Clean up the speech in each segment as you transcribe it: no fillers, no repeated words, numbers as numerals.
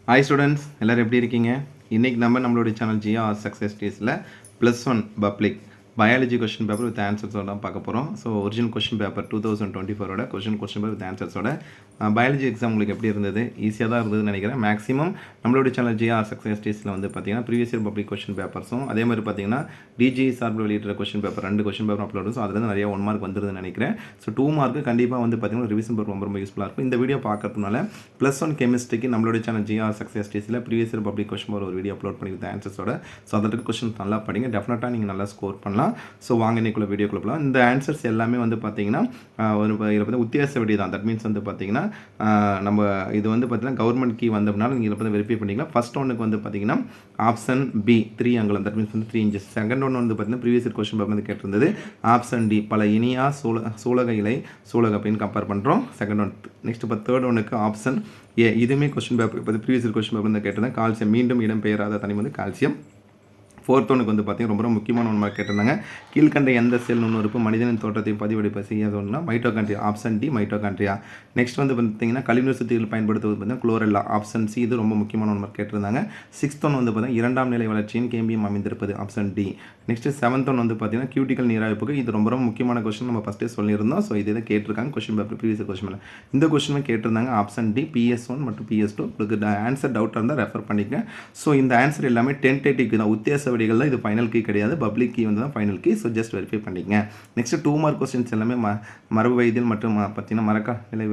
Hi students, எல்லோரும் எப்படி இருக்கீங்க? இன்றைக்கி நம்மளுடைய சேனல் ஜிஆர் சக்ஸஸ் டேஸில் +1 public biology question paper with ஆன்சர்ஸோட தான் பார்க்க போகிறோம். So original question paper 2024 question paper with ஆன்சர்ஸோட பயாலஜி எக்ஸாம் உங்களுக்கு எப்படி இருந்தது? ஈஸியாக தான் இருந்ததுன்னு நினைக்கிறேன். மேக்ஸிமம் நம்மளுடைய சேனல் ஜிஆர் சக்ஸஸ் டேஸில் வந்து பார்த்தீங்கன்னா ப்ரீவியஸ் இயர் பப்ளிக் கொஸ்டின் பேப்பர்ஸும் அதே மாதிரி பார்த்தீங்கன்னா டிஜி சார்பில் வெளியிட்ட question paper 2 question paper upload. So அதுலேருந்து நிறைய 1 மார்க் வந்துருதுன்னு நினைக்கிறேன். ஸோ 2 மார்க்கு கண்டிப்பாக வந்து பார்த்தீங்கன்னா ரிவிஷன் பேப்பர் ரொம்ப யூஸ்ஃபுல்லாக இருக்கும். இந்த வீடியோ பார்க்கறதுனால +1 கெமிஸ்ட்ரிக்கு நம்மளுடைய சேனல் ஜிஆர் சக்ஸஸ் டேஸில் ப்ரீவியஸ் இயர் பப்ளிக் கொஸ்டின் ஒரு வீடியோ அப்லோட் பண்ணி வித் ஆன்சர்ஸோட. ஸோ அதில் கொஸ்டின் நல்லா படிங்க, டெஃபினட்டாக நீங்கள் நல்லா ஸ்கோர் பண்ணலாம். ஸோ வாங்க இன்னைக்குள்ள வீடியோக்குள்ள போகலாம். இந்த ஆன்சர்ஸ் எல்லாமே வந்து பார்த்தீங்கன்னா ஒரு இதில் வந்து வித்தியாச விடி தான். தட் மீன்ஸ் வந்து பார்த்தீங்கன்னா நம்ம இது வந்து பார்த்தீங்கன்னா கவர்மெண்ட் கீ வந்தோம்னாலும் நீங்கள் இதில் வெரிஃபை பண்ணிக்கலாம். ஃபர்ஸ்ட் ஒன்றுக்கு வந்து பார்த்தீங்கன்னா ஆப்ஷன் பி 3 அங்குலம், தட் மீன்ஸ் வந்து 3 inches. செகண்ட் ஒன்று வந்து பார்த்தீங்கன்னா ப்ரீவியஸ் இயர் கொஸ்டின் பேப்பர் வந்து கேட்டிருந்தது ஆப்ஷன் டி பல இனியா சூலக இலை சூலக அப்படின்னு கம்பேர் பண்ணுறோம். Second one. நெக்ஸ்ட் இப்போ தேர்ட் ஒன்றுக்கு ஆப்ஷன் ஏ, இதுவுமே கொஸ்டின் பேப்பர் இப்போ ப்ரீவியஸ் இயர் கொஸ்டின் பேப்பர் வந்து கேட்டிருந்தேன். கால்சியம் மீண்டும் இடம் பெயராத தனி வந்து கால்சியம். ஃபோர்த் ஒனுக்கு வந்து பார்த்தீங்கன்னா ரொம்ப முக்கியமான ஒன்று கேட்டிருந்தாங்க. கீழ்கண்ட எந்த செல் நுண்ணுறுப்பு மனிதனின் தோற்றத்தை பதிவெடுப்ப செய்யாதோன்னா mitochondria, option D mitochondria. Next வந்து பார்த்தீங்கன்னா கழிவுநீர் சுத்திகள் பயன்படுத்துவது பார்த்தீங்கன்னா குளோரெல்லா, ஆப்ஷன் சி. இது ரொம்ப முக்கியமான ஒன்று கேட்டிருந்தாங்க. சிக்ஸ்த் ஒன் வந்து பார்த்தீங்கன்னா 2ஆம் நிலை வளர்ச்சியின் கேம்பியம் அமைந்திருப்பது, option D. Next seventh one வந்து பார்த்தீங்கன்னா கியூட்டிக்கல் நீராய்ப்புக்கு. இது ரொம்ப முக்கியமான கொஸ்டின், நம்ம ஃபஸ்ட்டே சொல்லியிருந்தோம். ஸோ இதை கேட்டிருக்காங்க கொஸ்டின் பேப்பர் ப்ரீவியஸ் கொஸ்டின். இந்த கொஸ்டினுமே கேட்டிருந்தாங்க ஆப்ஷன் டி PS1 மற்றும் PS2. உங்களுக்கு ஆன்சர் டவுட்டாக இருந்தால் ரெஃபர் பண்ணிக்கங்க. ஸோ இந்த ஆன்சர் எல்லாமே டென்டேட்டிவ் தான், உத்தியாச வடிகள் தான். இது ஃபைனல் கீ கிடையாது, பப்ளிக் கீ வந்து தான் final key. So just verify பண்ணிக்கங்க. நெக்ஸ்ட் 2 மார்க் கொஸ்டின்ஸ் எல்லாமே மரபு வைத்தியல் மற்றும் பார்த்தீங்கன்னா மரக்கா நிலை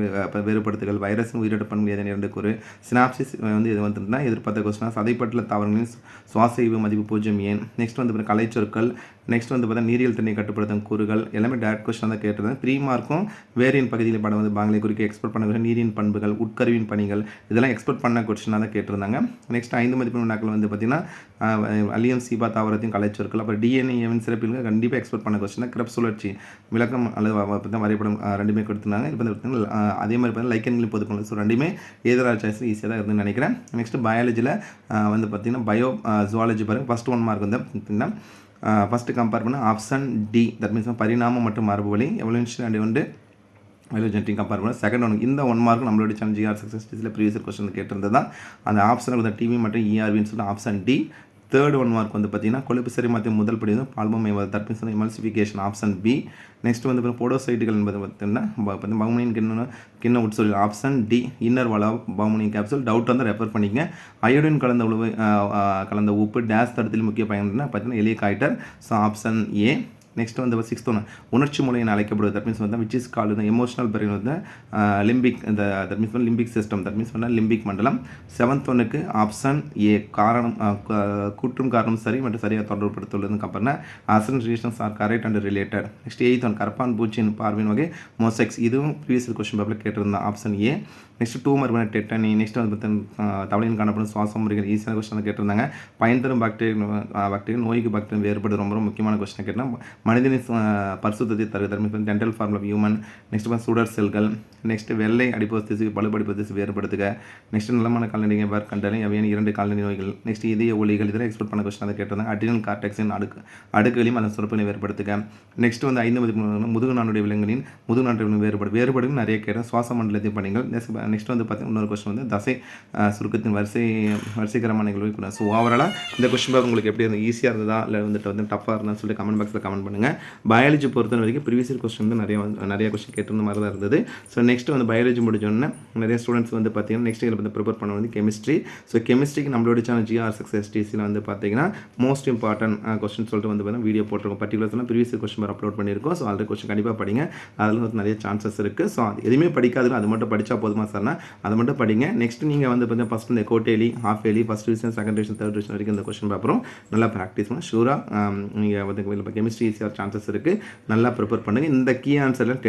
வேறுபடுத்துகள், வைரஸ் உயிரிழப்பு பண்பு எதன் 2 கூறு, சினாப்சிஸ் வந்து இது வந்துட்டுனா எதிர்பார்த்த கொஸ்டின், சதைப்பட்டுள்ள தாவரங்களின் சுவாச ஈவு மதிப்பு 0 ஏன். நெக்ஸ்ட் வந்து கலைச்சொற்கள். நெக்ஸ்ட் வந்து பார்த்தீங்கன்னா நீரியல் தண்ணி கட்டுப்படுத்தும் கூறுகள் எல்லாமே டேரக்ட் கொஸ்டின் தான் கேட்டிருந்தேன். 3 மார்க்கும் வேரியின் பகுதியில் படம் வந்து பாங்களை குறிக்க எக்ஸ்போர்ட் பண்ண நீரின் பண்புகள், உட்கருவின் பணிகள் இதெல்லாம் எக்ஸ்போர்ட் பண்ண கொஸ்டினாக தான் கேட்டிருந்தாங்க. நெக்ஸ்ட் 5 மதிப்பெண் வினாக்கள் வந்து பார்த்தீங்கன்னா அலியம் சீபா தாவரத்தின் கலைச்சொற்கள், அப்புறம் டிஎன்ஏவின் சிறப்பில் கண்டிப்பாக எக்ஸ்போர்ட் பண்ண கொஸ்டின் தான். கிரப் சுழற்சி விளக்கம் அல்லது வரைபடம் 2மே கொடுத்துருந்தாங்க. இப்போ வந்து அதே மாதிரி பார்த்தீங்கன்னா லைக்கன்களின் பொதுப்பொருள். ஸோ 2மே ஏதர் சாய்ஸ் ஈஸியாக தான் இருந்துன்னு நினைக்கிறேன். நெக்ஸ்ட் பயாலஜியில் வந்து பார்த்தீங்கன்னா பயோ ஜுவாலஜி பாருங்கள். ஃபஸ்ட் 1 மார்க் வந்து பார்த்தீங்கன்னா ஃபஸ்ட்டு கம்பேர் பண்ண ஆப்ஷன் டி, தட் மீன்ஸ் பரிணாமம் மற்றும் மரபு வழி எவல்யூஷன் அண்ட் வந்து பயோஜெனட்டிக் கம்பேர் பண்ண. செகண்ட் ஒன்று இந்த 1 மார்க் நம்மளுடைய சேனல் ஜிஆர் சக்ஸஸ் டேஸில் ப்ரீவியஸ் கொஸ்டின் கேட்டிருந்தது தான். அந்த ஆப்ஷனுக்கு வந்து டிவி மற்றும் இஆர்வின்னு சொல்லி ஆப்ஷன் டி. தேர்ட் 1 மார்க் வந்து பார்த்தீங்கன்னா கொழுப்பு சரி மாற்றி முதல் படி வந்து பால்பம் that means emulsification, option B. Next வந்து போடோசைட்டுகள் என்பது பார்த்தீங்கன்னா பவுமனின் கிண்ண உட்சொல், ஆப்ஷன் டி. இன்னர் வளா பவுமனின் கேப்சூல். டவுட் வந்து ரெஃபர் பண்ணிக்கங்க. அயோடின் கலந்த உப்பு டேஸ் தடுத்தில் முக்கிய பயன் பார்த்தீங்கன்னா எலிய goitre. So option A. Next வந்து 6th ஒன்று உணர்ச்சி மூலை என அழைக்கப்படுவது, தட் மீன்ஸ் வந்து விச் இஸ் கால்டு வந்து எமோஷனல் பிரெயின் வந்து லிம்பிக், இந்த தட் மீன்ஸ் வந்து லிம்பிக் சிஸ்டம், தட் மீன்ஸ் வந்து லிம்பிக் மண்டலம். 7th ஒன்றுக்கு ஆப்ஷன் ஏ காரணம் கூற்றும் காரணம் சரி மற்றும் சரியாக தொடர்புபடுத்துள்ளதுன்னு கம்பேர்னா assertion reasons are correct and related. Next 8th one கரப்பான் பூச்சின் பார்வையின் வகை மோசெக்ஸ். இதுவும் ப்ரீவியஸ் கொஸ்டின் பேப்பரில் கேட்டிருந்தேன், option A. Next 2 mark tetany. Next வந்து தவளையின் காணப்படும் சுவாச முறைகள் ஈஸியான கொஸ்டின் கேட்டிருந்தாங்க. பயன் தரும் பாக்டீரியா நோய்க்கு பாக்டீரியா வேறுபடுது, ரொம்ப முக்கியமான கொஸ்டின் கேட்டால் மனிதனின் பரிசுத்தத்தை தருகிறது, dental form of human. Next சுடர் செல்கள். நெக்ஸ்ட் வெள்ளை அடிப்போஸ் திசு பழுப்படிப்பு திசு வேறுபடுத்துக. நெக்ஸ்ட் நிலமான கால்நடை பேர் கண்டனை அவையான 2 கால்நடை நோய்கள். நெக்ஸ்ட் இதய ஒலிகள் இதெல்லாம் எக்ஸ்போர்ட் பண்ண கொஸ்டின் அதை கேட்டிருந்தாங்க. அட்ரினல் கார்டெக்ஸின் அடுக்குகளையும் அதன் சுரப்பினை வேறுபடுத்துக. நெக்ஸ்ட் வந்து 5 மதிப்பு முதுகு நானுடைய விலங்குகளின் முதுகு நாட்டு வேறுபடுன்னு நிறைய கேட்டேன். சுவாச மண்டலத்தின் பணிகள். நெக்ஸ்ட் வந்து பார்த்தீங்கன்னா இன்னொரு கொஸ்டின் வந்து தசை சுருக்கத்தின் வரிசைகரமான நிகழ்வு. ஸோ ஓவராலாக இந்த கொஸ்டின் பேப்பர் உங்களுக்கு எப்படி இருந்தது? ஈஸியாக இருந்ததா இல்லை வந்துட்டு வந்து டஃப்பாக இருந்தான்னு சொல்லி கமெண்ட் பாக்ஸில் கமெண்ட் பண்ணுங்கள். பயாலஜி பொறுத்த வரைக்கும் ப்ரீவியஸ் கொஸ்டின் வந்து நிறைய கொஸ்டின் கேட்டிருந்த மாதிரி தான் இருந்தது. ஸோ நெக்ஸ்ட் வந்து பயாலஜி முடிஞ்சோடனே நிறைய ஸ்டூடெண்ட்ஸ் வந்து பார்த்தீங்கன்னா நெக்ஸ்ட் இதில் வந்து ப்ரிப்பேர் பண்ண வந்து கெமிஸ்ட்ரி. ஸோ கெமிஸ்ட்ரிக்கு நம்மளோட சேனல் ஜிஆர் சக்ஸஸ் டேஸில் வந்து பார்த்தீங்கன்னா மோஸ்ட் இம்பார்ட்டன்ட் கொஸ்டின் சொல்லிட்டு வந்து பார்த்தீங்கன்னா வீடியோ போட்டிருக்கோம். பர்டிகுலர்ஸ்லாம் ப்ரீவியஸ் கொஸ்டின் அப்லோட் பண்ணியிருக்கோம். ஸோ ஆல்ரெடி கொஸ்டின் கண்டிப்பாக படிங்க, அதில் வந்து நிறைய சான்சஸ் இருக்குது. ஸோ அது எதுவுமே படிக்காதுன்னு அது மட்டும் படித்தா போதுமா சார்னா அதை மட்டும் படிங்க. நெக்ஸ்ட் நீங்கள் வந்து பார்த்தீங்கன்னா ஃபஸ்ட் இந்த கோட்டேலி ஹாஃப் ஏலி first division second division third division வரைக்கும் இந்த கொஸ்டின் பேப்பரும் நல்லா ப்ராக்டிஸ் பண்ணால் ஷூராக நீங்கள் வந்து இப்போ கெமிஸ்ட்ரி ஈஸியாக சான்சஸ் இருக்குது. நல்லா ப்ரிப்பேர் பண்ணுங்கள். இந்த கீ ஆன்சரில்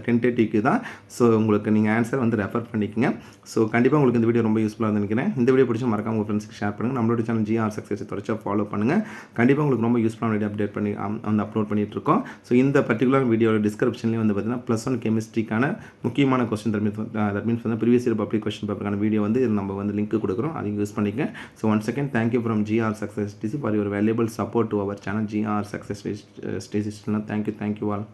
டென்டேட்டிவ்க்கு தான். ஸோ உங்களுக்கு நீங்கள் ஆன்சர் வந்து ரெஃபர் பண்ணிக்கங்க. ஸோ கண்டிப்பாக உங்களுக்கு இந்த வீடியோ ரொம்ப யூஸ்ஃபுல்லாக நினைக்கிறேன். இந்த வீடியோ பிடிச்சா மறக்காம உங்கள் ஃப்ரெண்ட்ஸ்க்கு ஷேர் பண்ணுங்கள். நம்மளோட சேனல் ஜிஆர் சக்ஸஸ் தொடர்ச்சியாக ஃபாலோ பண்ணுங்கள். கண்டிப்பாக உங்களுக்கு ரொம்ப யூஸ்ஃபுல்லான வீடியோ அப்டேட் பண்ணி வந்து அப்லோட் பண்ணிட்டு இருக்கோம். ஸோ இந்த பர்டிகுலர் வீடியோட டிஸ்கிரிப்ஷன்லேயே வந்து பார்த்தீங்கன்னா +1 கெமிஸ்ட்ரிக்கான முக்கியமான கொஸ்டின் தட் மீன்ஸ் வந்து ப்ரீவியஸ் இயர் பப்ளிக் கொஸ்டின் பேப்பருக்கான வீடியோ வந்து நம்ம வந்து லிங்க் கொடுக்குறோம், அதையும் யூஸ் பண்ணிக்க. So once second thank you from GR success DC for your valuable support to our channel GR success stage. Thank you all.